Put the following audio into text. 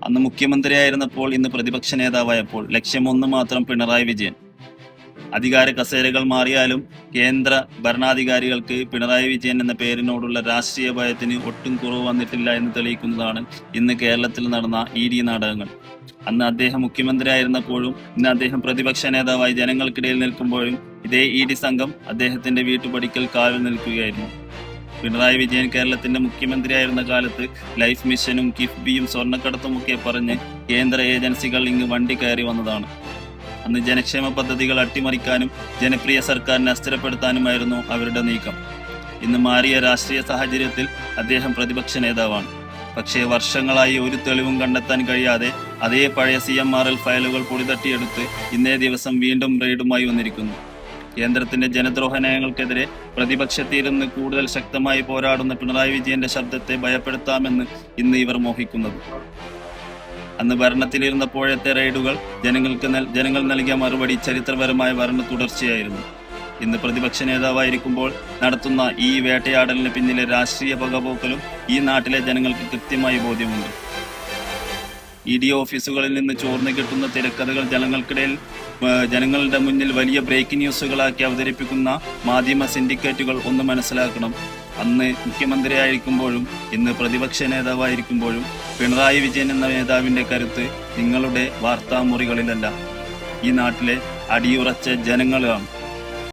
അന്ന് മുഖ്യമന്ത്രിയായിരുന്നപ്പോൾ ഇന്ന് പ്രതിപക്ഷ നേതാവായപ്പോൾ ലക്ഷ്യം ഒന്ന് മാത്രം: പിണറായി വിജയൻ. അധികാര കസേരകൾ മാറിയാലും കേന്ദ്ര ഭരണാധികാരികൾക്ക് പിണറായി വിജയൻ എന്ന പേരിനോടുള്ള രാഷ്ട്രീയ ഭയത്തിന് ഒട്ടും കുറവ് വന്നിട്ടില്ല എന്ന് തെളിയിക്കുന്നതാണ് ഇന്ന് കേരളത്തിൽ നടന്ന ED നാടകങ്ങൾ. അന്ന് അദ്ദേഹം മുഖ്യമന്ത്രിയായിരുന്നപ്പോഴും ഇന്ന് അദ്ദേഹം പ്രതിപക്ഷ നേതാവായി ജനങ്ങൾക്കിടയിൽ നിൽക്കുമ്പോഴും ഇതേ ED സംഘം അദ്ദേഹത്തിന്റെ വീട്ടുപടിക്കൽ കാവൽ നിൽക്കുകയായിരുന്നു. പിണറായി വിജയൻ കേരളത്തിന്റെ മുഖ്യമന്ത്രിയായിരുന്ന കാലത്ത് ലൈഫ് മിഷനും കിഫ്ബിയും സ്വർണ്ണക്കടത്തുമൊക്കെ പറഞ്ഞ് കേന്ദ്ര ഏജൻസികൾ ഇങ്ങ് വണ്ടി കയറി വന്നതാണ്. അന്ന് ജനക്ഷേമ പദ്ധതികൾ അട്ടിമറിക്കാനും ജനപ്രിയ സർക്കാരിനെ അസ്ഥിരപ്പെടുത്താനുമായിരുന്നു അവരുടെ നീക്കം. ഇന്ന് മാറിയ രാഷ്ട്രീയ സാഹചര്യത്തിൽ അദ്ദേഹം പ്രതിപക്ഷ നേതാവാണ്. പക്ഷേ വർഷങ്ങളായി ഒരു തെളിവും കണ്ടെത്താൻ കഴിയാതെ അതേ പഴയ CMRL ഫയലുകൾ പൊടിതട്ടിയെടുത്ത് ഇന്നേ ദിവസം വീണ്ടും റെയ്ഡുമായി വന്നിരിക്കുന്നു. കേന്ദ്രത്തിന്റെ ജനദ്രോഹ നയങ്ങൾക്കെതിരെ പ്രതിപക്ഷത്തിരുന്ന് കൂടുതൽ ശക്തമായി പോരാടുന്ന പിണറായി വിജയന്റെ ശബ്ദത്തെ ഭയപ്പെടുത്താമെന്ന് ഇന്ന് ഇവർ മോഹിക്കുന്നത്. അന്ന് ഭരണത്തിലിരുന്നപ്പോഴത്തെ റെയ്ഡുകൾ ജനങ്ങൾ നൽകിയ മറുപടി ചരിത്രപരമായ ഭരണ തുടർച്ചയായിരുന്നു. ഇന്ന് പ്രതിപക്ഷ നേതാവായിരിക്കുമ്പോൾ നടത്തുന്ന ഈ വേട്ടയാടലിന് പിന്നിലെ രാഷ്ട്രീയ പകപോക്കലും ഈ നാട്ടിലെ ജനങ്ങൾക്ക് കൃത്യമായി ബോധ്യമുണ്ട്. ED ഓഫീസുകളിൽ നിന്ന് ചോർന്നു കിട്ടുന്ന തിരക്കഥകൾ ജനങ്ങളുടെ മുന്നിൽ വലിയ ബ്രേക്കിംഗ് ന്യൂസുകളാക്കി അവതരിപ്പിക്കുന്ന മാധ്യമ സിൻഡിക്കേറ്റുകൾ ഒന്ന് മനസ്സിലാക്കണം: അന്ന് മുഖ്യമന്ത്രിയായിരിക്കുമ്പോഴും ഇന്ന് പ്രതിപക്ഷ നേതാവായിരിക്കുമ്പോഴും പിണറായി വിജയൻ എന്ന നേതാവിന്റെ കരുത്ത് നിങ്ങളുടെ വാർത്താമുറികളിലല്ല, ഈ നാട്ടിലെ അടിയുറച്ച ജനങ്ങളാണ്.